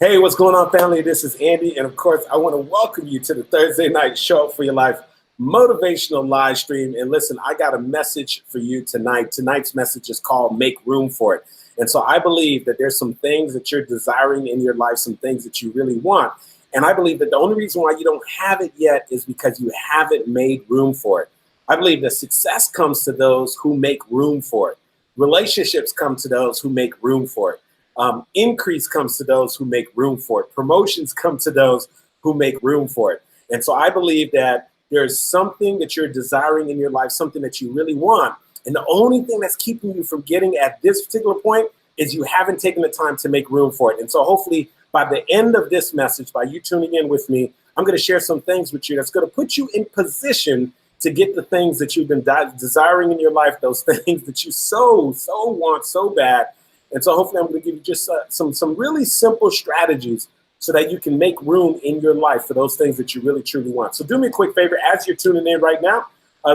Hey, what's going on, family? This is Andy, and of course, I want to welcome you to the Thursday night Show Up for Your Life motivational live stream. And listen, I got a message for you tonight. Tonight's message is called Make Room for It. And so I believe that there's some things that you're desiring in your life, some things that you really want. And I believe that the only reason why you don't have it yet is because you haven't made room for it. I believe that success comes to those who make room for it. Relationships come to those who make room for it. Increase comes to those who make room for it. Promotions come to those who make room for it. And so I believe that there's something that you're desiring in your life, something that you really want. And the only thing that's keeping you from getting at this particular point is you haven't taken the time to make room for it. And so hopefully by the end of this message, by you tuning in with me, I'm going to share some things with you that's going to put you in position to get the things that you've been desiring in your life, those things that you so want so bad. And so hopefully I'm going to give you just some really simple strategies so that you can make room in your life for those things that you really, truly want. So do me a quick favor as you're tuning in right now,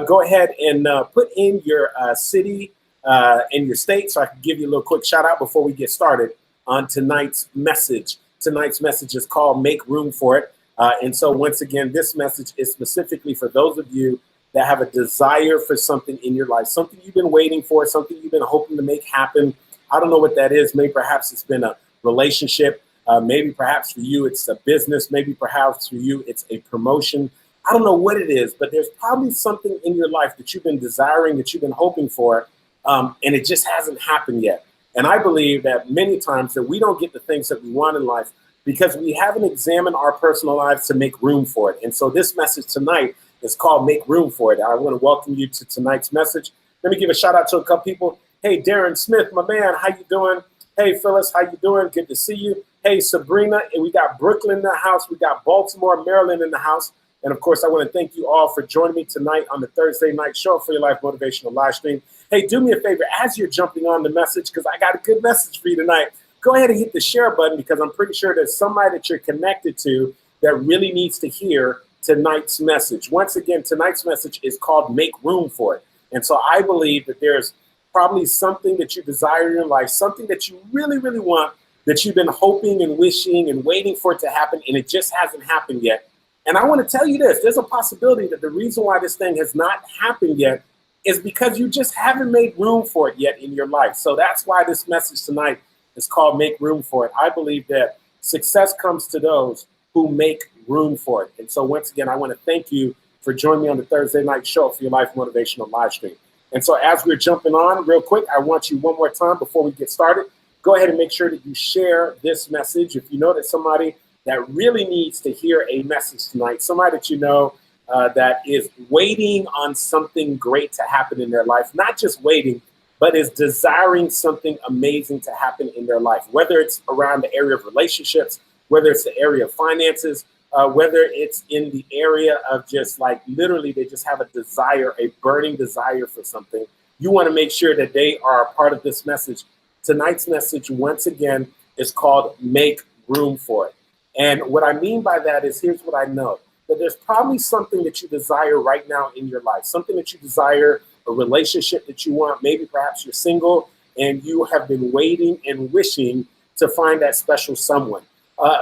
go ahead and put in your city and your state so I can give you a little quick shout out before we get started on tonight's message. Tonight's message is called Make Room for It. And so once again, this message is specifically for those of you that have a desire for something in your life, something you've been waiting for, something you've been hoping to make happen. I don't know what that is. Maybe perhaps it's been a relationship. Maybe perhaps for you it's a business. Maybe perhaps for you it's a promotion. I don't know what it is, but there's probably something in your life that you've been desiring, that you've been hoping for, and it just hasn't happened yet. And I believe that many times that we don't get the things that we want in life because we haven't examined our personal lives to make room for it. And so this message tonight is called Make Room for It. I want to welcome you to tonight's message. Let me give a shout out to a couple people. Hey, Darren Smith, my man, how you doing? Hey, Phyllis, how you doing? Good to see you. Hey, Sabrina, and we got Brooklyn in the house. We got Baltimore, Maryland in the house. And of course, I want to thank you all for joining me tonight on the Thursday night Show Up for Your Life motivational live stream. Hey, do me a favor as you're jumping on the message, because I got a good message for you tonight. Go ahead and hit the share button because I'm pretty sure there's somebody that you're connected to that really needs to hear tonight's message. Once again, tonight's message is called Make Room for It. And so I believe that there's probably something that you desire in your life, something that you really, really want, that you've been hoping and wishing and waiting for it to happen, and it just hasn't happened yet. And I want to tell you this, there's a possibility that the reason why this thing has not happened yet is because you just haven't made room for it yet in your life. So that's why this message tonight is called Make Room for It. I believe that success comes to those who make room for it. And so once again, I want to thank you for joining me on the Thursday night Show for Your Life motivational live stream. And so as we're jumping on real quick, I want you one more time before we get started, go ahead and make sure that you share this message. If you know that somebody that really needs to hear a message tonight, somebody that you know that is waiting on something great to happen in their life, not just waiting, but is desiring something amazing to happen in their life, whether it's around the area of relationships, whether it's the area of finances, whether it's in the area of just like literally they just have a desire, a burning desire for something. You want to make sure that they are a part of this message. Tonight's message, once again, is called Make Room for It. And what I mean by that is, here's what I know, that there's probably something that you desire right now in your life, something that you desire, a relationship that you want. Maybe perhaps you're single and you have been waiting and wishing to find that special someone.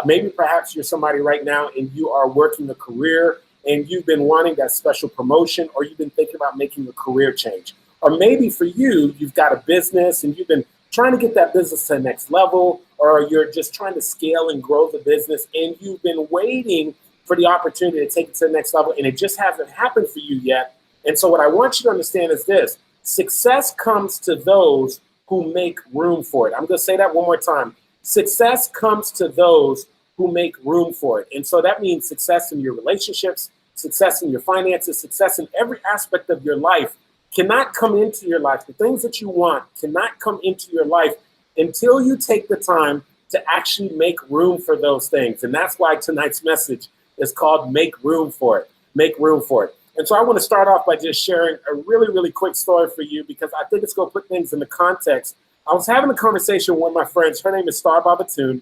Maybe perhaps you're somebody right now and you are working a career and you've been wanting that special promotion, or you've been thinking about making a career change. Or maybe for you, you've got a business and you've been trying to get that business to the next level, or you're just trying to scale and grow the business and you've been waiting for the opportunity to take it to the next level and it just hasn't happened for you yet. And so what I want you to understand is this: success comes to those who make room for it. I'm going to say that one more time. Success comes to those who make room for it. And so that means success in your relationships, success in your finances, success in every aspect of your life cannot come into your life. The things that you want cannot come into your life until you take the time to actually make room for those things. And that's why tonight's message is called Make Room for It. Make room for it. And so I want to start off by just sharing a really, really quick story for you, because I think it's going to put things into context. I was having a conversation with one of my friends. Her name is Star Babatune,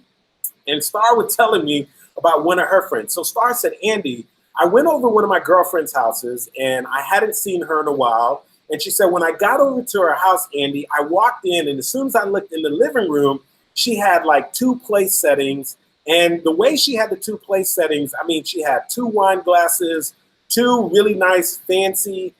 and Star was telling me about one of her friends. So Star said, Andy, I went over one of my girlfriend's houses, and I hadn't seen her in a while. And she said, when I got over to her house, Andy, I walked in, and as soon as I looked in the living room, she had like 2 place settings. And the way she had the two place settings, I mean, she had two wine glasses, two really nice, fancy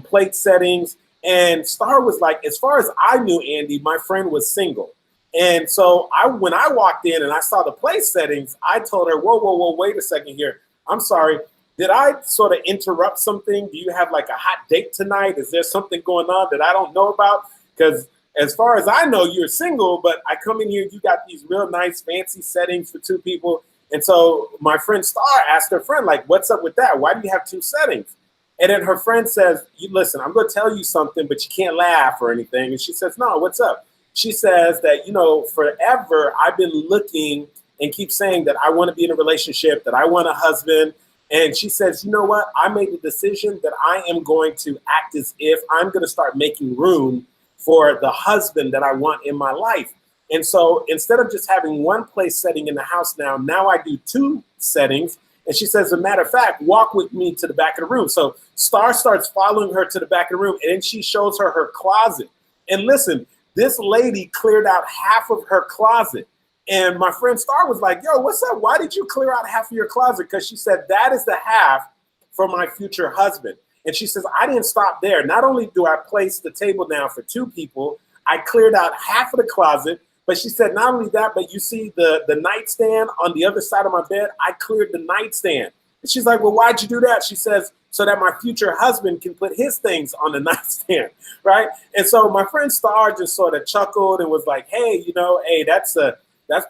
plate settings. And Star was like, as far as I knew, Andy, my friend was single. And so when I walked in and I saw the place settings, I told her, whoa, whoa, whoa, wait a second here. I'm sorry. Did I sort of interrupt something? Do you have like a hot date tonight? Is there something going on that I don't know about? Because as far as I know, you're single, but I come in here, you got these real nice, fancy settings for two people. And so my friend Star asked her friend, like, what's up with that? Why do you have two settings? And then her friend says, listen, I'm going to tell you something, but you can't laugh or anything. And she says, no, what's up? She says that, forever I've been looking and keep saying that I want to be in a relationship, that I want a husband. And she says, you know what? I made the decision that I am going to act as if I'm going to start making room for the husband that I want in my life. And so instead of just having one place setting in the house now I do two settings. And she says, as a matter of fact, walk with me to the back of the room. So Star starts following her to the back of the room, and then she shows her closet. And listen, this lady cleared out half of her closet. And my friend Star was like, yo, what's up? Why did you clear out half of your closet? Because she said, that is the half for my future husband. And she says, I didn't stop there. Not only do I place the table down for two people, I cleared out half of the closet. But she said, not only that, but you see the nightstand on the other side of my bed, I cleared the nightstand. And she's like, well, why'd you do that? She says, so that my future husband can put his things on the nightstand, right? And so my friend Star just sort of chuckled and was like, hey, that's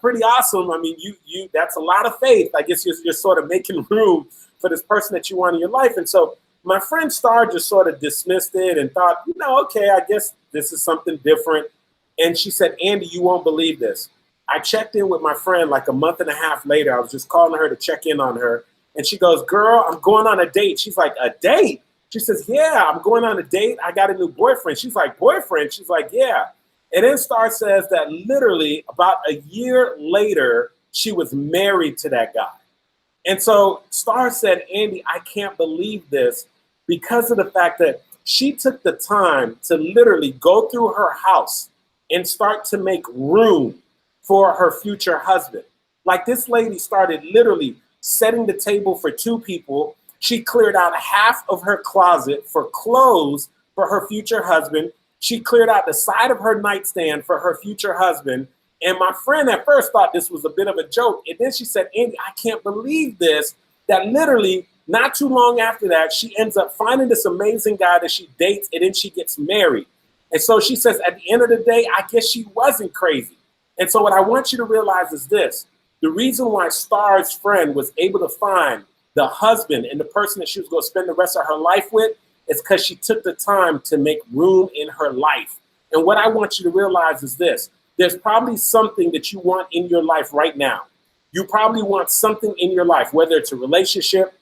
pretty awesome. I mean, you that's a lot of faith. I guess you're sort of making room for this person that you want in your life. And so my friend Star just sort of dismissed it and thought, okay, I guess this is something different. And she said, Andy, you won't believe this. I checked in with my friend like a month and a half later. I was just calling her to check in on her. And she goes, girl, I'm going on a date. She's like, a date? She says, yeah, I'm going on a date. I got a new boyfriend. She's like, boyfriend? She's like, yeah. And then Star says that literally about a year later, she was married to that guy. And so Star said, Andy, I can't believe this because of the fact that she took the time to literally go through her house and start to make room for her future husband. Like this lady started literally setting the table for two people. She cleared out half of her closet for clothes for her future husband. She cleared out the side of her nightstand for her future husband. And my friend at first thought this was a bit of a joke. And then she said, Andy, I can't believe this, that literally not too long after that, she ends up finding this amazing guy that she dates, and then she gets married. And so she says, at the end of the day, I guess she wasn't crazy. And so what I want you to realize is this. The reason why Star's friend was able to find the husband and the person that she was going to spend the rest of her life with is because she took the time to make room in her life. And what I want you to realize is this. There's probably something that you want in your life right now. You probably want something in your life, whether it's a relationship,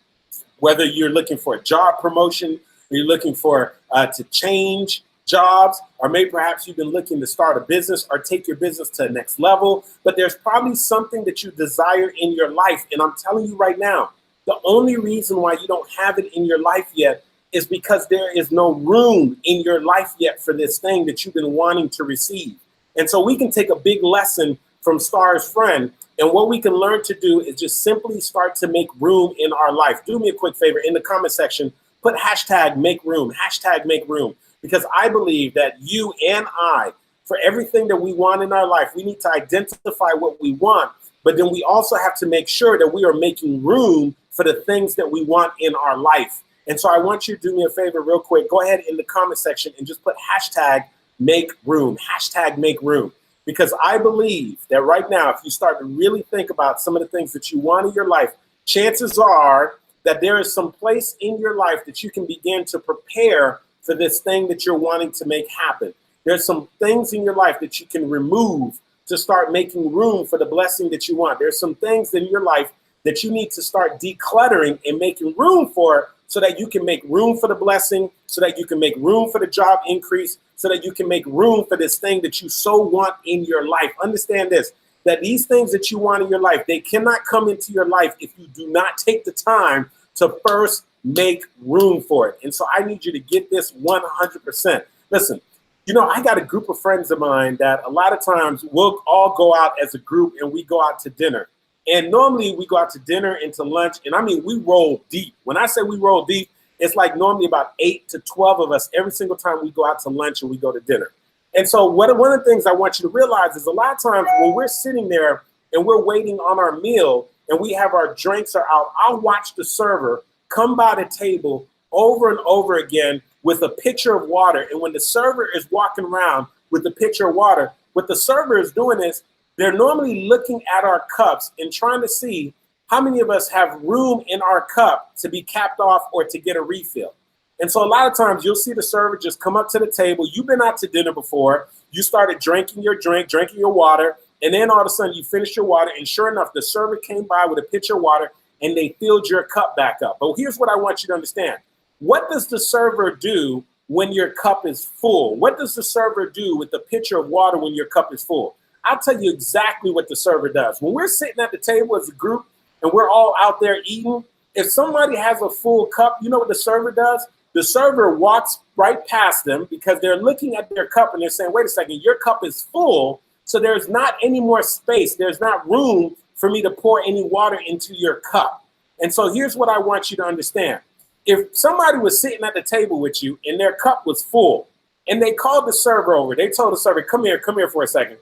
whether you're looking for a job promotion, or you're looking for to change jobs, or maybe perhaps you've been looking to start a business or take your business to the next level. But there's probably something that you desire in your life. And I'm telling you right now, the only reason why you don't have it in your life yet is because there is no room in your life yet for this thing that you've been wanting to receive. And so we can take a big lesson from Star's friend. And what we can learn to do is just simply start to make room in our life. Do me a quick favor in the comment section, put hashtag make room, hashtag make room. Because I believe that you and I, for everything that we want in our life, we need to identify what we want. But then we also have to make sure that we are making room for the things that we want in our life. And so I want you to do me a favor real quick. Go ahead in the comment section and just put hashtag make room, hashtag make room. Because I believe that right now, if you start to really think about some of the things that you want in your life, chances are that there is some place in your life that you can begin to prepare for this thing that you're wanting to make happen. There's some things in your life that you can remove to start making room for the blessing that you want. There's some things in your life that you need to start decluttering and making room for so that you can make room for the blessing, so that you can make room for the job increase, so that you can make room for this thing that you so want in your life. Understand this, that these things that you want in your life, they cannot come into your life if you do not take the time to first make room for it. And so I need you to get this 100%. Listen, I got a group of friends of mine that a lot of times we'll all go out as a group and we go out to dinner. And normally we go out to dinner and to lunch. And I mean, we roll deep. When I say we roll deep, it's like normally about 8 to 12 of us every single time we go out to lunch and we go to dinner. And so one of the things I want you to realize is a lot of times when we're sitting there and we're waiting on our meal and we have our drinks are out, I'll watch the server come by the table over and over again with a pitcher of water. And when the server is walking around with the pitcher of water, what the server is doing is they're normally looking at our cups and trying to see how many of us have room in our cup to be capped off or to get a refill. And so a lot of times you'll see the server just come up to the table. You've been out to dinner before. You started drinking your drink, drinking your water, and then all of a sudden you finished your water. And sure enough, the server came by with a pitcher of water and they filled your cup back up. But here's what I want you to understand. What does the server do when your cup is full? What does the server do with the pitcher of water when your cup is full? I'll tell you exactly what the server does. When we're sitting at the table as a group and we're all out there eating, if somebody has a full cup, you know what the server does? The server walks right past them because they're looking at their cup and they're saying, wait a second, your cup is full, so there's not any more space. There's not room for me to pour any water into your cup. And so here's what I want you to understand. If somebody was sitting at the table with you and their cup was full and they called the server over, they told the server, come here for a second.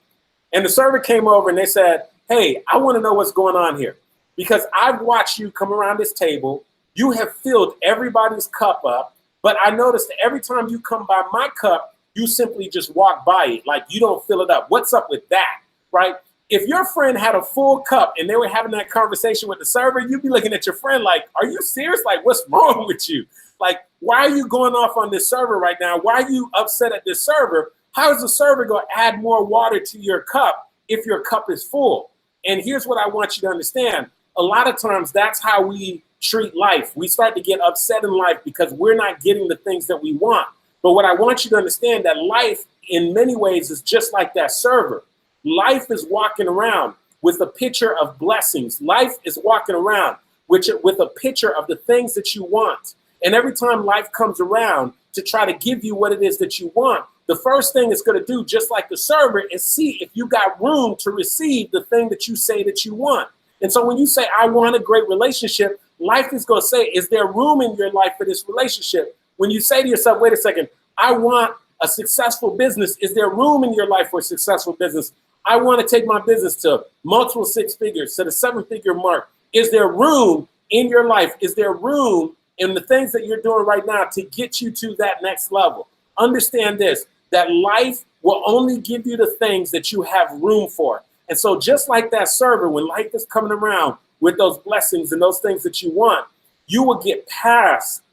And the server came over and they said, hey, I want to know what's going on here because I've watched you come around this table. You have filled everybody's cup up, but I noticed that every time you come by my cup, you simply just walk by it like you don't fill it up. What's up with that, right? If your friend had a full cup and they were having that conversation with the server, you'd be looking at your friend like, are you serious? Like, what's wrong with you? Like, why are you going off on this server right now? Why are you upset at this server? How is the server going to add more water to your cup if your cup is full? And here's what I want you to understand. A lot of times that's how we treat life. We start to get upset in life because we're not getting the things that we want. But what I want you to understand that life in many ways is just like that server. Life is walking around with a picture of blessings. Life is walking around with a picture of the things that you want. And every time life comes around to try to give you what it is that you want, the first thing it's going to do, just like the server, is see if you got room to receive the thing that you say that you want. And so when you say, I want a great relationship, life is going to say, is there room in your life for this relationship? When you say to yourself, wait a second, I want a successful business. Is there room in your life for a successful business? I want to take my business to multiple 6 figures, to the 7-figure mark. Is there room in your life? Is there room in the things that you're doing right now to get you to that next level? Understand this, that life will only give you the things that you have room for. And so just like that server, when life is coming around with those blessings and those things that you want, you will get past,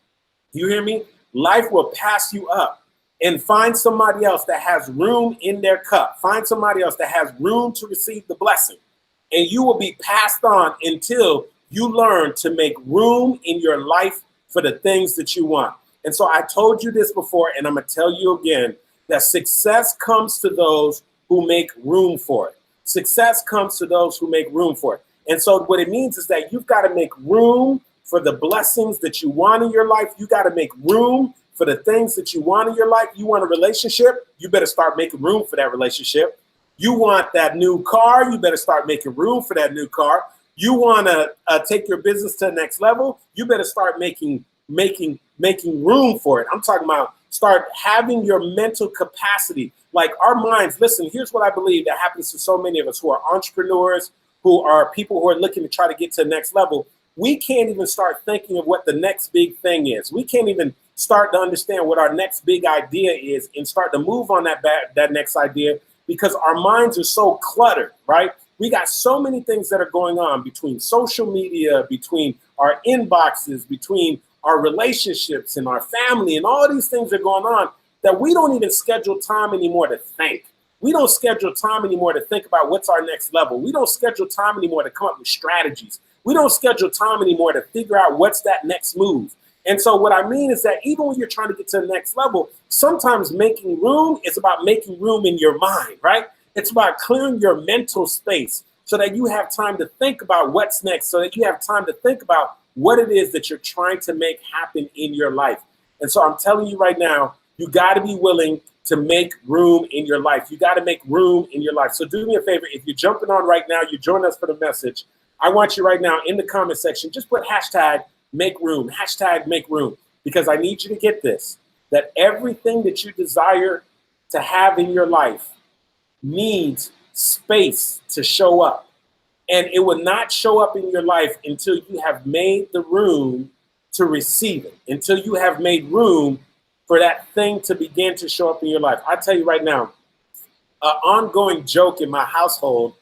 you hear me? Life will pass you up. And find somebody else that has room in their cup. Find somebody else that has room to receive the blessing. And you will be passed on until you learn to make room in your life for the things that you want. And so I told you this before, and I'm going to tell you again, that success comes to those who make room for it. Success comes to those who make room for it. And so what it means is that you've got to make room for the blessings that you want in your life. You got to make room for the things that you want in your life. You want a relationship, you better start making room for that relationship. You want that new car, you better start making room for that new car. You want to take your business to the next level, you better start making room for it. I'm talking about start having your mental capacity. Like our minds, listen, here's what I believe that happens to so many of us who are entrepreneurs, who are people who are looking to try to get to the next level. We can't even start thinking of what the next big thing is. We can't even start to understand what our next big idea is and start to move on that next idea because our minds are so cluttered, right? We got so many things that are going on between social media, between our inboxes, between our relationships and our family, and all these things are going on that we don't even schedule time anymore to think. We don't schedule time anymore to think about what's our next level. We don't schedule time anymore to come up with strategies. We don't schedule time anymore to figure out what's that next move. And so what I mean is that even when you're trying to get to the next level, sometimes making room is about making room in your mind, right? It's about clearing your mental space so that you have time to think about what's next, so that you have time to think about what it is that you're trying to make happen in your life. And so I'm telling you right now, You got to be willing to make room in your life. You got to make room in your life. So do me a favor. If you're jumping on right now, you're joining us for the message. I want you right now in the comment section, just put hashtag make room, hashtag make room, because I need you to get this, that everything that you desire to have in your life needs space to show up. And it will not show up in your life until you have made the room to receive it, until you have made room for that thing to begin to show up in your life. I tell you right now, an ongoing joke in my household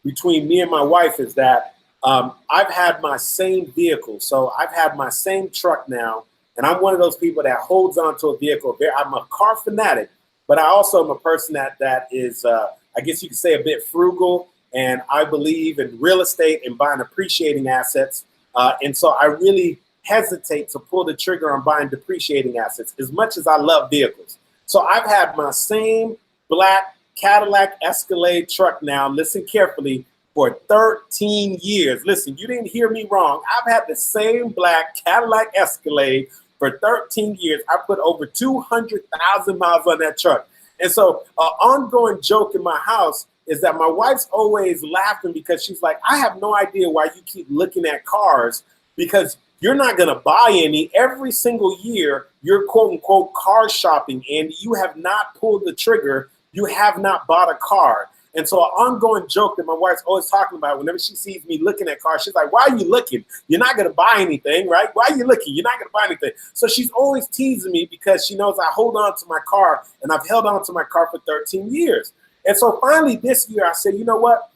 between me and my wife is that I've had my same vehicle. So I've had my same truck now, and I'm one of those people that holds on to a vehicle. I'm a car fanatic, but I also am a person that is, I guess you could say, a bit frugal, and I believe in real estate and buying appreciating assets. And so I really hesitate to pull the trigger on buying depreciating assets as much as I love vehicles. So I've had my same black Cadillac Escalade truck now, listen carefully, for 13 years. Listen, you didn't hear me wrong. I've had the same black Cadillac Escalade for 13 years. I put over 200,000 miles on that truck. And so an ongoing joke in my house is that my wife's always laughing because she's like, I have no idea why you keep looking at cars, because you're not going to buy any. Every single year, you're quote unquote car shopping, and you have not pulled the trigger. You have not bought a car. And so an ongoing joke that my wife's always talking about, whenever she sees me looking at cars, she's like, why are you looking? You're not going to buy anything, right? Why are you looking? You're not going to buy anything. So she's always teasing me because she knows I hold on to my car, and I've held on to my car for 13 years. And so finally this year I said, you know what?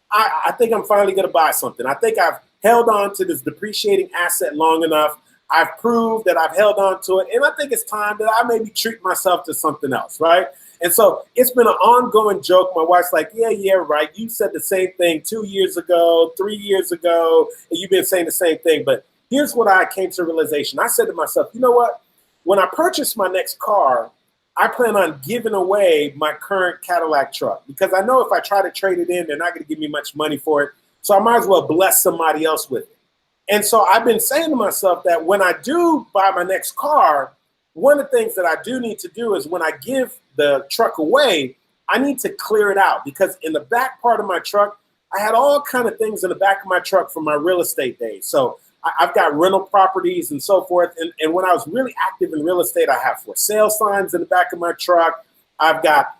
I think I'm finally going to buy something. I think I've held on to this depreciating asset long enough. I've proved that I've held on to it. And I think it's time that I maybe treat myself to something else, right? And so it's been an ongoing joke. My wife's like, yeah, right. You said the same thing 2 years ago, 3 years ago, and you've been saying the same thing. But here's what I came to realization. I said to myself, you know what? When I purchase my next car, I plan on giving away my current Cadillac truck, because I know if I try to trade it in, they're not going to give me much money for it. So I might as well bless somebody else with it. And so I've been saying to myself that when I do buy my next car, one of the things that I do need to do is when I give the truck away, I need to clear it out, because in the back part of my truck, I had all kind of things in the back of my truck from my real estate days. So I've got rental properties and so forth. And when I was really active in real estate, I have for sale signs in the back of my truck. I've got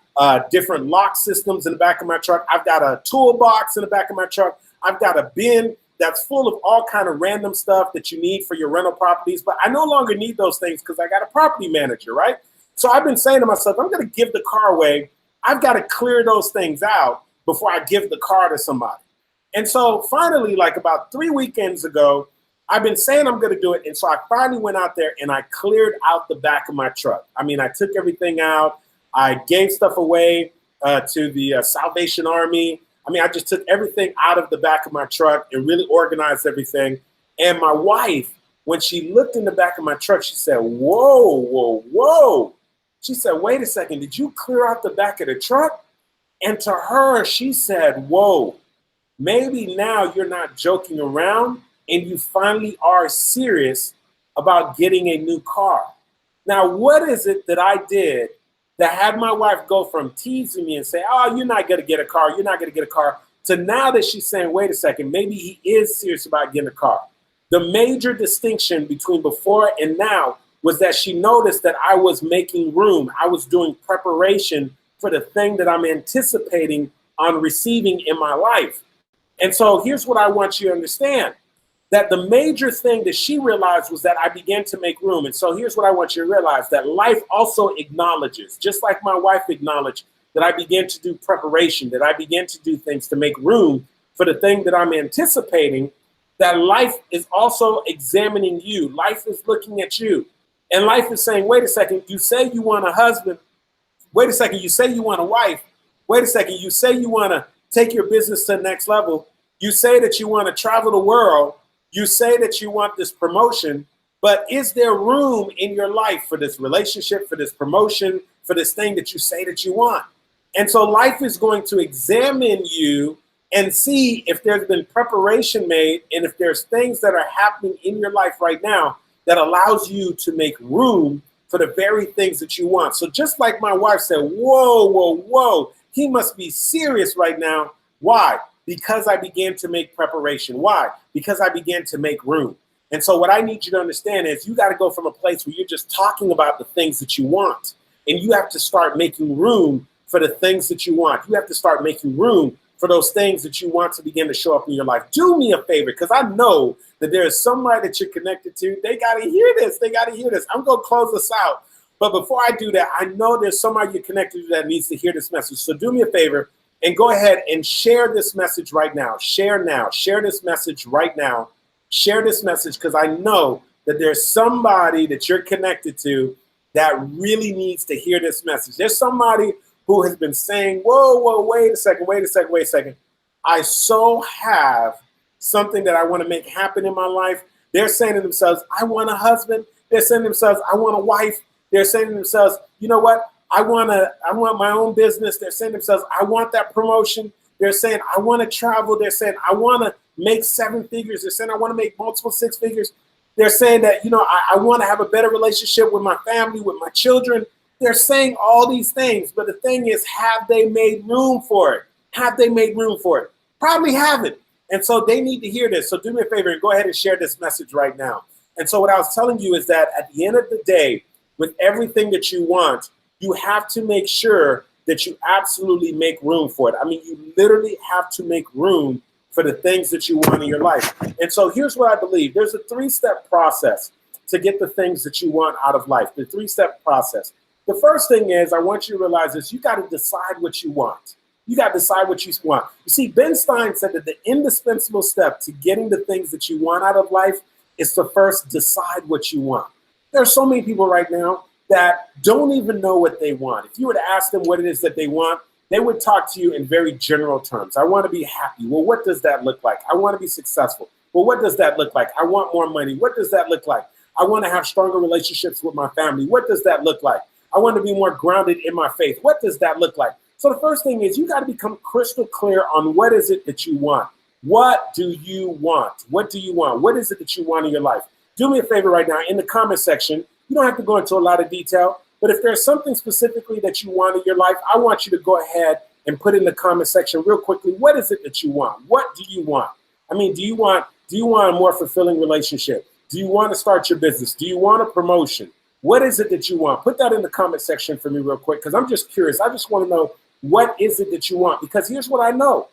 different lock systems in the back of my truck. I've got a toolbox in the back of my truck. I've got a bin that's full of all kind of random stuff that you need for your rental properties. But I no longer need those things because I got a property manager, right? So I've been saying to myself, I'm going to give the car away. I've got to clear those things out before I give the car to somebody. And so finally, like about 3 weekends ago, I've been saying I'm going to do it. And so I finally went out there and I cleared out the back of my truck. I mean, I took everything out. I gave stuff away to the Salvation Army. I mean, I just took everything out of the back of my truck and really organized everything. And my wife, when she looked in the back of my truck, she said, whoa, whoa, whoa. She said, wait a second, did you clear out the back of the truck? And to her, she said, whoa, maybe now you're not joking around and you finally are serious about getting a new car. Now, what is it that I did that had my wife go from teasing me and say, oh, you're not going to get a car, you're not going to get a car, to now that she's saying, wait a second, maybe he is serious about getting a car. The major distinction between before and now was that she noticed that I was making room. I was doing preparation for the thing that I'm anticipating on receiving in my life. And so here's what I want you to understand, that the major thing that she realized was that I began to make room. And so here's what I want you to realize, that life also acknowledges, just like my wife acknowledged, that I began to do preparation, that I began to do things to make room for the thing that I'm anticipating, that life is also examining you. Life is looking at you. And life is saying, wait a second, you say you want a husband. Wait a second, you say you want a wife. Wait a second, you say you want to take your business to the next level. You say that you want to travel the world. You say that you want this promotion, but is there room in your life for this relationship, for this promotion, for this thing that you say that you want? And so life is going to examine you and see if there's been preparation made and if there's things that are happening in your life right now that allows you to make room for the very things that you want. So just like my wife said, whoa, whoa, whoa, he must be serious right now. Why? Because I began to make preparation. Why? Because I began to make room. And so what I need you to understand is you got to go from a place where you're just talking about the things that you want, and you have to start making room for the things that you want. You have to start making room for those things that you want to begin to show up in your life. Do me a favor, because I know that there is somebody that you're connected to. They got to hear this. They got to hear this. I'm going to close this out. But before I do that, I know there's somebody you're connected to that needs to hear this message. So do me a favor and go ahead and share this message right now. Share now. Share this message right now. Share this message, because I know that there's somebody that you're connected to that really needs to hear this message. There's somebody who has been saying, whoa, whoa, wait a second. I so have something that I want to make happen in my life. They're saying to themselves, I want a husband. They're saying to themselves, I want a wife. They're saying to themselves, you know what? I want my own business. They're saying to themselves, I want that promotion. They're saying, I want to travel. They're saying, I want to make 7 figures. They're saying, I want to make multiple 6 figures. They're saying that, I want to have a better relationship with my family, with my children. They're saying all these things. But the thing is, have they made room for it? Have they made room for it? Probably haven't. And so they need to hear this. So do me a favor and go ahead and share this message right now. And so what I was telling you is that at the end of the day, with everything that you want, you have to make sure that you absolutely make room for it. I mean, you literally have to make room for the things that you want in your life. And so here's what I believe. There's a 3-step process to get the things that you want out of life, the 3-step process. The first thing is, I want you to realize this: you got to decide what you want. You got to decide what you want. You see, Ben Stein said that the indispensable step to getting the things that you want out of life is to first decide what you want. There are so many people right now that don't even know what they want. If you were to ask them what it is that they want, they would talk to you in very general terms. I want to be happy. Well, what does that look like? I want to be successful. Well, what does that look like? I want more money. What does that look like? I want to have stronger relationships with my family. What does that look like? I want to be more grounded in my faith. What does that look like? So the first thing is, you got to become crystal clear on what is it that you want. What do you want? What do you want? What is it that you want in your life? Do me a favor right now in the comment section. You don't have to go into a lot of detail, but if there's something specifically that you want in your life, I want you to go ahead and put in the comment section real quickly. What is it that you want? What do you want? I mean, do you want a more fulfilling relationship? Do you want to start your business? Do you want a promotion? What is it that you want? Put that in the comment section for me real quick, because I'm just curious. I just want to know, what is it that you want? Because here's what I know.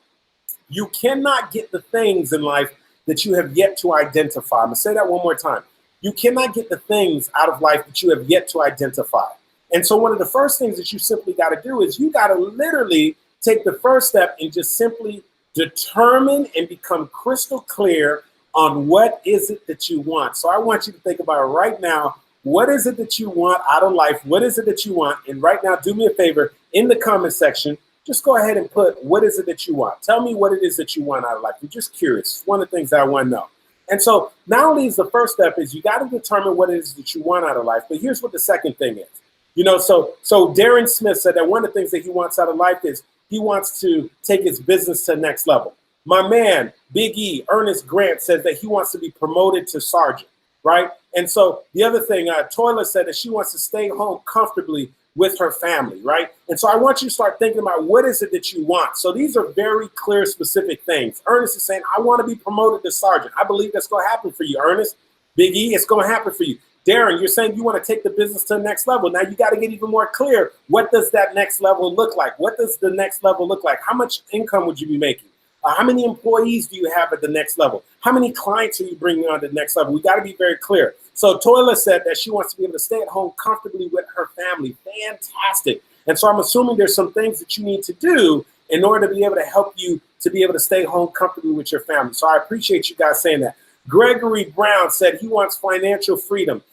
You cannot get the things in life that you have yet to identify. I'm going to say that one more time. You cannot get the things out of life that you have yet to identify. And so one of the first things that you simply got to do is you got to literally take the first step and just simply determine and become crystal clear on what is it that you want. So I want you to think about it right now. What is it that you want out of life? What is it that you want? And right now, do me a favor, in the comment section, just go ahead and put, what is it that you want? Tell me what it is that you want out of life. I'm just curious. It's one of the things that I want to know. And so not only is the first step is you got to determine what it is that you want out of life, but here's what the second thing is. So Darren Smith said that one of the things that he wants out of life is he wants to take his business to the next level. My man, Big E, Ernest Grant, says that he wants to be promoted to sergeant, right? And so the other thing, Toilet said that she wants to stay home comfortably with her family, right? And so I want you to start thinking about what is it that you want. So these are very clear, specific things. Ernest is saying, I want to be promoted to sergeant. I believe that's going to happen for you, Ernest. Big E, it's going to happen for you. Darren, you're saying you want to take the business to the next level. Now you got to get even more clear. What does that next level look like? What does the next level look like? How much income would you be making? How many employees do you have at the next level? How many clients are you bringing on to the next level? We got to be very clear. So Toilet said that she wants to be able to stay at home comfortably with her family. Fantastic. And so I'm assuming there's some things that you need to do in order to be able to help you to be able to stay home comfortably with your family. So I appreciate you guys saying that. Gregory Brown said he wants financial freedom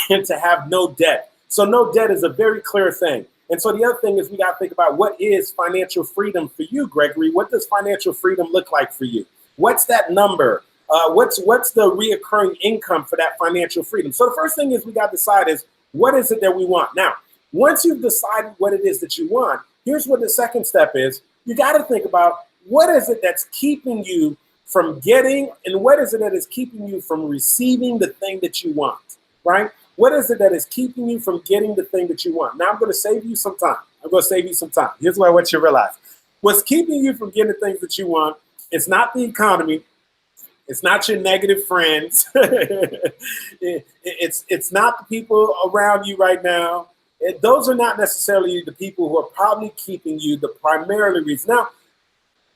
and to have no debt. So no debt is a very clear thing. And so the other thing is we got to think about, what is financial freedom for you, Gregory? What does financial freedom look like for you? What's that number? What's the reoccurring income for that financial freedom? So the first thing is we got to decide is, what is it that we want? Now, once you've decided what it is that you want, here's what the second step is. You got to think about, what is it that's keeping you from getting, and what is it that is keeping you from receiving the thing that you want, right? What is it that is keeping you from getting the thing that you want? Now I'm going to save you some time. Here's what I want you to realize. What's keeping you from getting the things that you want, it's not the economy. It's not your negative friends. It's not the people around you right now. Those are not necessarily the people who are probably keeping you the primarily reason. Now,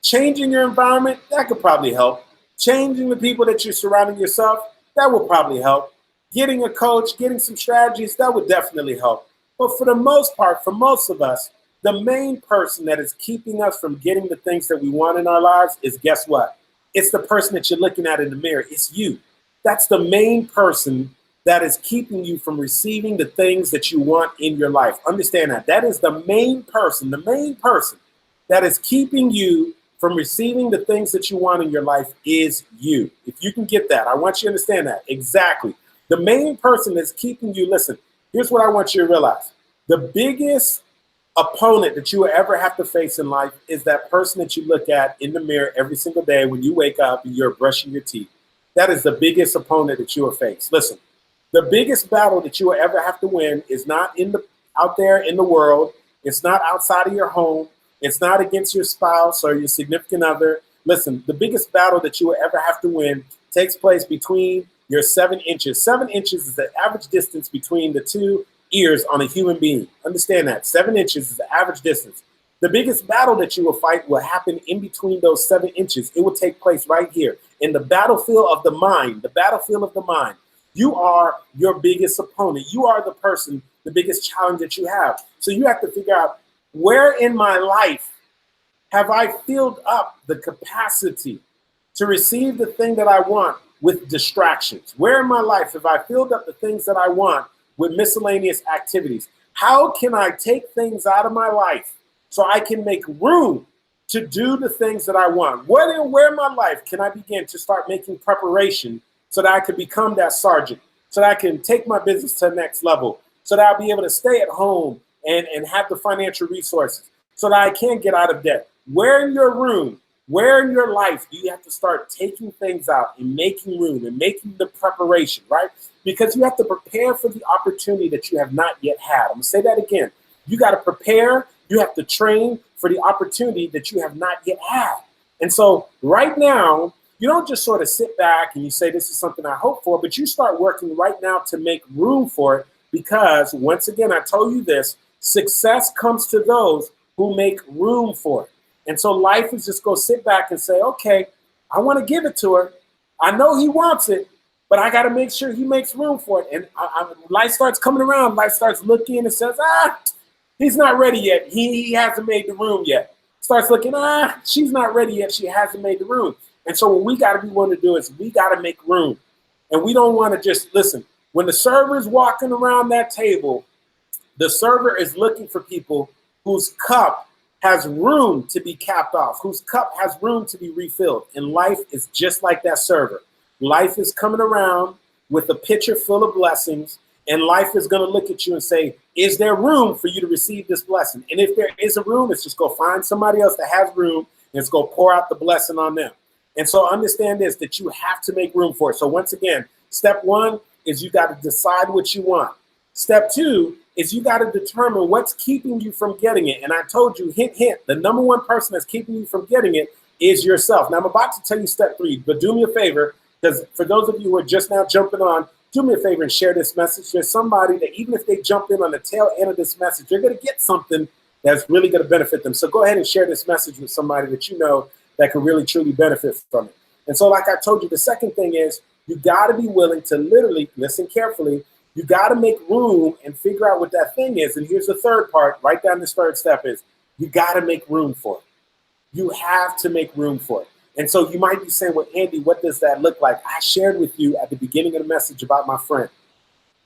changing your environment, that could probably help. Changing the people that you're surrounding yourself, that will probably help. Getting a coach, getting some strategies, that would definitely help. But for the most part, for most of us, the main person that is keeping us from getting the things that we want in our lives is, guess what? It's the person that you're looking at in the mirror. It's you. That's the main person that is keeping you from receiving the things that you want in your life. Understand that. That is the main person that is keeping you from receiving the things that you want in your life is you. If you can get that, I want you to understand that. Exactly. The main person that's keeping you, listen, here's what I want you to realize. The biggest opponent that you will ever have to face in life is that person that you look at in the mirror every single day when you wake up and you're brushing your teeth. That is the biggest opponent that you will face. Listen, the biggest battle that you will ever have to win is not out there in the world. It's not outside of your home. It's not against your spouse or your significant other. Listen, the biggest battle that you will ever have to win takes place between your 7 inches. 7 inches is the average distance between the two ears on a human being. Understand that. 7 inches is the average distance. The biggest battle that you will fight will happen in between those 7 inches. It will take place right here in the battlefield of the mind. The battlefield of the mind. You are your biggest opponent. You are the person, the biggest challenge that you have. So you have to figure out, where in my life have I filled up the capacity to receive the thing that I want with distractions? Where in my life have I filled up the things that I want with miscellaneous activities? How can I take things out of my life so I can make room to do the things that I want? Where in my life can I begin to start making preparation so that I can become that sergeant, so that I can take my business to the next level, so that I'll be able to stay at home and have the financial resources, so that I can get out of debt? Where in your room, where in your life do you have to start taking things out and making room and making the preparation, right? Because you have to prepare for the opportunity that you have not yet had. I'm going to say that again. You got to prepare. You have to train for the opportunity that you have not yet had. And so right now, you don't just sort of sit back and you say, this is something I hope for, but you start working right now to make room for it. Because once again, I told you this, success comes to those who make room for it. And so life is just go sit back and say, okay, I want to give it to her. I know he wants it, but I got to make sure he makes room for it. And life starts coming around. Life starts looking and says, he's not ready yet. He hasn't made the room yet. Starts looking, she's not ready yet. She hasn't made the room. And so what we got to be willing to do is we got to make room. And we don't want to just listen. When the server is walking around that table, the server is looking for people whose cup has room to be capped off, whose cup has room to be refilled. And life is just like that server. Life is coming around with a pitcher full of blessings, and life is going to look at you and say, is there room for you to receive this blessing? And if there is a room, it's just go find somebody else that has room, and it's go pour out the blessing on them. And so understand this, that you have to make room for it. So once again, step one is you got to decide what you want. Step two is you got to determine what's keeping you from getting it. And I told you, hint, hint, the number one person that's keeping you from getting it is yourself. Now I'm about to tell you step three, but do me a favor, because for those of you who are just now jumping on, do me a favor and share this message. There's somebody that even if they jump in on the tail end of this message, they're going to get something that's really going to benefit them. So go ahead and share this message with somebody that you know that can really, truly benefit from it. And so like I told you, the second thing is you got to be willing to literally, listen carefully, you got to make room and figure out what that thing is. And here's the third part, right down this third step is you got to make room for it. You have to make room for it. And so you might be saying, well, Andy, what does that look like? I shared with you at the beginning of the message about my friend.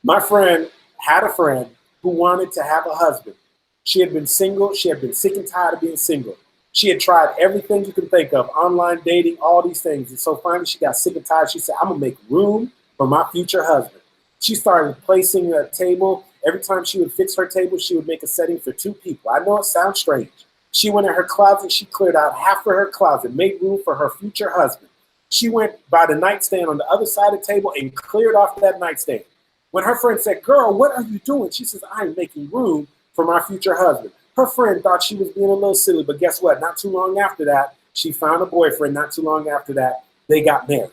My friend had a friend who wanted to have a husband. She had been single. She had been sick and tired of being single. She had tried everything you can think of, online dating, all these things. And so finally she got sick and tired. She said, I'm going to make room for my future husband. She started placing a table. Every time she would fix her table, she would make a setting for 2 people. I know it sounds strange. She went in her closet. She cleared out half of her closet, made room for her future husband. She went by the nightstand on the other side of the table and cleared off that nightstand. When her friend said, girl, what are you doing? She says, I'm making room for my future husband. Her friend thought she was being a little silly, but guess what? Not too long after that, she found a boyfriend. Not too long after that, they got married.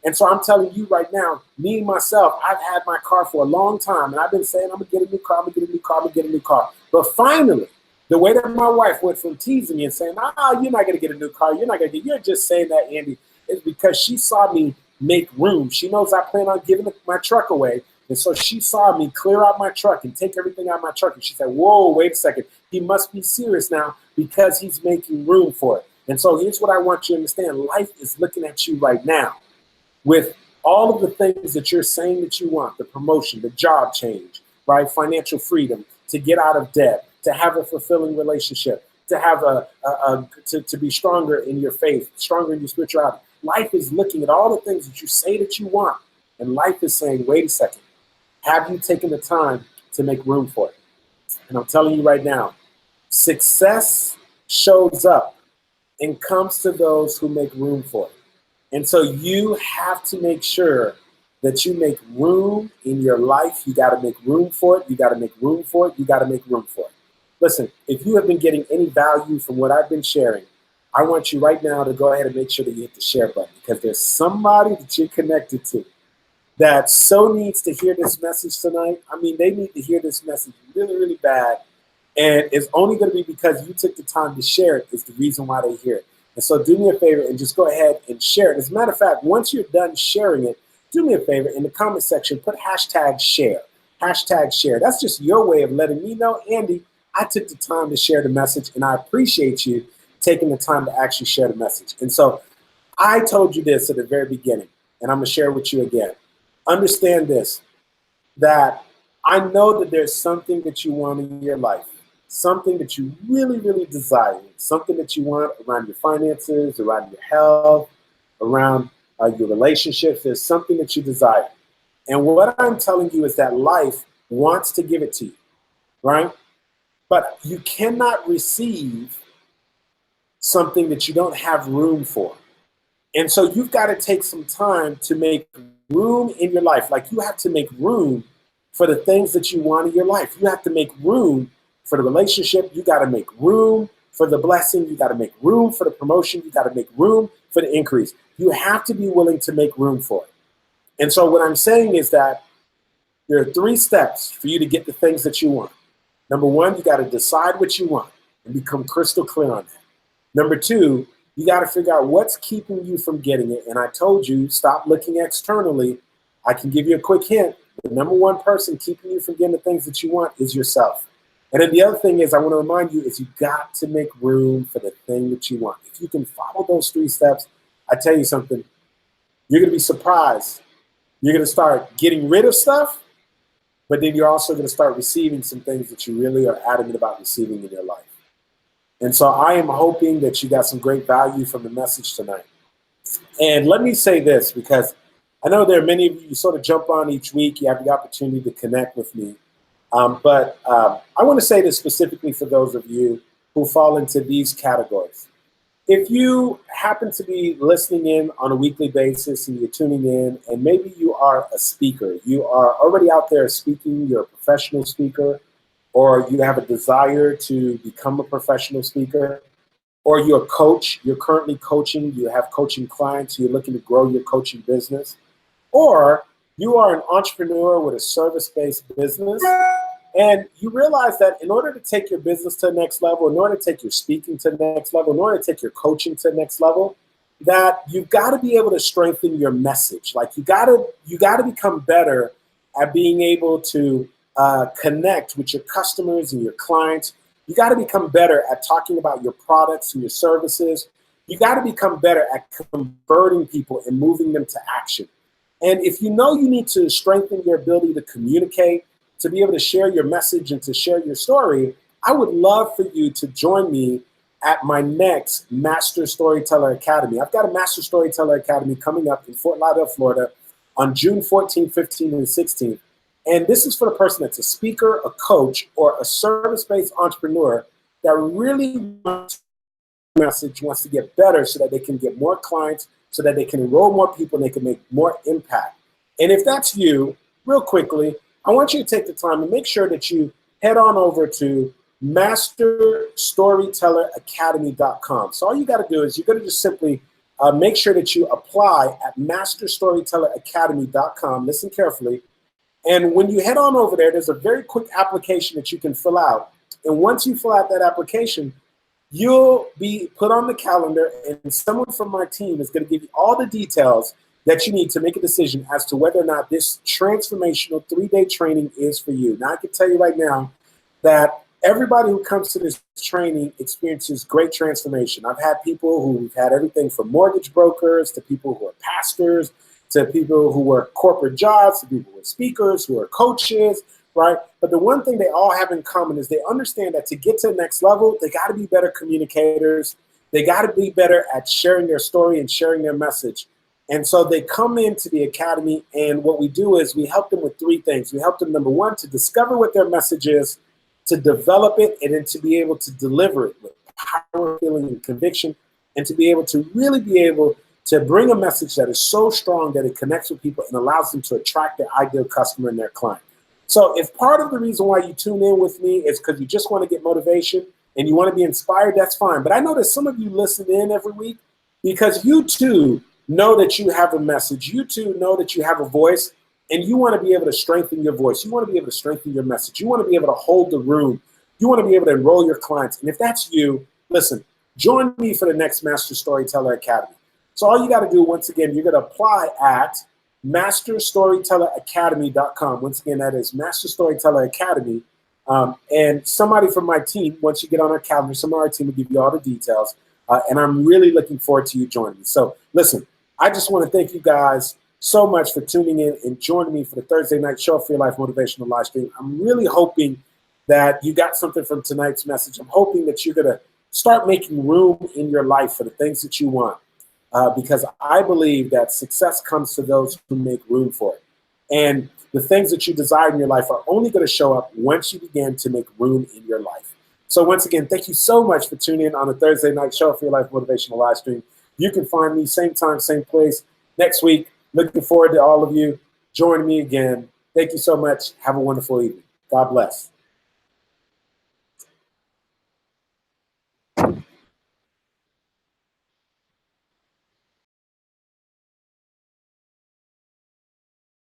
And so I'm telling you right now, me, myself, I've had my car for a long time, and I've been saying, I'm going to get a new car, I'm going to get a new car, I'm going to get a new car. But finally, the way that my wife went from teasing me and saying, you're not going to get a new car, you're just saying that, Andy, is because she saw me make room. She knows I plan on giving my truck away. And so she saw me clear out my truck and take everything out of my truck. And she said, whoa, wait a second. He must be serious now because he's making room for it. And so here's what I want you to understand. Life is looking at you right now with all of the things that you're saying that you want, the promotion, the job change, right? Financial freedom, to get out of debt, to have a fulfilling relationship, to have to be stronger in your faith, stronger in your spirituality. Life is looking at all the things that you say that you want. And life is saying, wait a second, have you taken the time to make room for it? And I'm telling you right now, success shows up and comes to those who make room for it. And so you have to make sure that you make room in your life. You got to make room for it. You got to make room for it. You got to make room for it. Listen, if you have been getting any value from what I've been sharing, I want you right now to go ahead and make sure that you hit the share button, because there's somebody that you're connected to that so needs to hear this message tonight. I mean, they need to hear this message really, really bad. And it's only going to be because you took the time to share it is the reason why they hear it. And so do me a favor and just go ahead and share it. As a matter of fact, once you're done sharing it, do me a favor in the comment section, put hashtag share. Hashtag share. That's just your way of letting me know, Andy, I took the time to share the message, and I appreciate you taking the time to actually share the message. And so I told you this at the very beginning, and I'm going to share it with you again. Understand this, that I know that there's something that you want in your life, something that you really, really desire, something that you want around your finances, around your health, around your relationships. There's something that you desire. And what I'm telling you is that life wants to give it to you, right? But you cannot receive something that you don't have room for. And so you've got to take some time to make room in your life. Like, you have to make room for the things that you want in your life. You have to make room for the relationship. You got to make room for the blessing. You got to make room for the promotion. You got to make room for the increase. You have to be willing to make room for it. And so what I'm saying is that there are 3 steps for you to get the things that you want. Number 1, you got to decide what you want and become crystal clear on that. Number 2, you got to figure out what's keeping you from getting it. And I told you, stop looking externally. I can give you a quick hint. The number 1 person keeping you from getting the things that you want is yourself. And then the other thing is, I want to remind you, is you got to make room for the thing that you want. If you can follow those 3 steps, I tell you something, you're going to be surprised. You're going to start getting rid of stuff, but then you're also going to start receiving some things that you really are adamant about receiving in your life. And so I am hoping that you got some great value from the message tonight. And let me say this, because I know there are many of you sort of jump on each week. You have the opportunity to connect with me. But I want to say this specifically for those of you who fall into these categories. If you happen to be listening in on a weekly basis and you're tuning in, and maybe you are a speaker, you are already out there speaking, you're a professional speaker, or you have a desire to become a professional speaker, or you're a coach, you're currently coaching, you have coaching clients, you're looking to grow your coaching business, or you are an entrepreneur with a service-based business, and you realize that in order to take your business to the next level, in order to take your speaking to the next level, in order to take your coaching to the next level, that you've got to be able to strengthen your message. Like, you got to become better at being able to connect with your customers and your clients. You got to become better at talking about your products and your services. You got to become better at converting people and moving them to action. And if you know you need to strengthen your ability to communicate, to be able to share your message and to share your story, I would love for you to join me at my next Master Storyteller Academy. I've got a Master Storyteller Academy coming up in Fort Lauderdale, Florida on June 14th, 15th, and 16th. And this is for the person that's a speaker, a coach, or a service-based entrepreneur that really wants message, wants to get better so that they can get more clients, so that they can enroll more people and they can make more impact. And if that's you, real quickly, I want you to take the time and make sure that you head on over to masterstorytelleracademy.com. So all you got to do is you're going to just simply make sure that you apply at masterstorytelleracademy.com. Listen carefully. And when you head on over there, there's a very quick application that you can fill out. And once you fill out that application, you'll be put on the calendar, and someone from my team is going to give you all the details that you need to make a decision as to whether or not this transformational 3-day training is for you. Now, I can tell you right now that everybody who comes to this training experiences great transformation. I've had people who've had everything from mortgage brokers to people who are pastors, to people who work corporate jobs, to people who are speakers, who are coaches, right? But the one thing they all have in common is they understand that to get to the next level, they got to be better communicators. They got to be better at sharing their story and sharing their message. And so they come into the academy, and what we do is we help them with 3 things. We help them, number 1, to discover what their message is, to develop it, and then to be able to deliver it with power, feeling, and conviction, and to be able to really be able to bring a message that is so strong that it connects with people and allows them to attract their ideal customer and their client. So if part of the reason why you tune in with me is because you just want to get motivation and you want to be inspired, that's fine. But I know that some of you listen in every week because you too know that you have a message. You too know that you have a voice, and you want to be able to strengthen your voice. You want to be able to strengthen your message. You want to be able to hold the room. You want to be able to enroll your clients. And if that's you, listen, join me for the next Master Storyteller Academy. So all you got to do, once again, you're going to apply at masterstorytelleracademy.com. Once again, that is Master Storyteller Academy. And somebody from my team, once you get on our calendar, some of our team will give you all the details. And I'm really looking forward to you joining me. So listen, I just want to thank you guys so much for tuning in and joining me for the Thursday night show for your life motivational live stream. I'm really hoping that you got something from tonight's message. I'm hoping that you're going to start making room in your life for the things that you want. Because I believe that success comes to those who make room for it. And the things that you desire in your life are only going to show up once you begin to make room in your life. So once again, thank you so much for tuning in on the Thursday night show for your life motivational live stream. You can find me same time, same place next week. Looking forward to all of you joining me again. Thank you so much. Have a wonderful evening. God bless.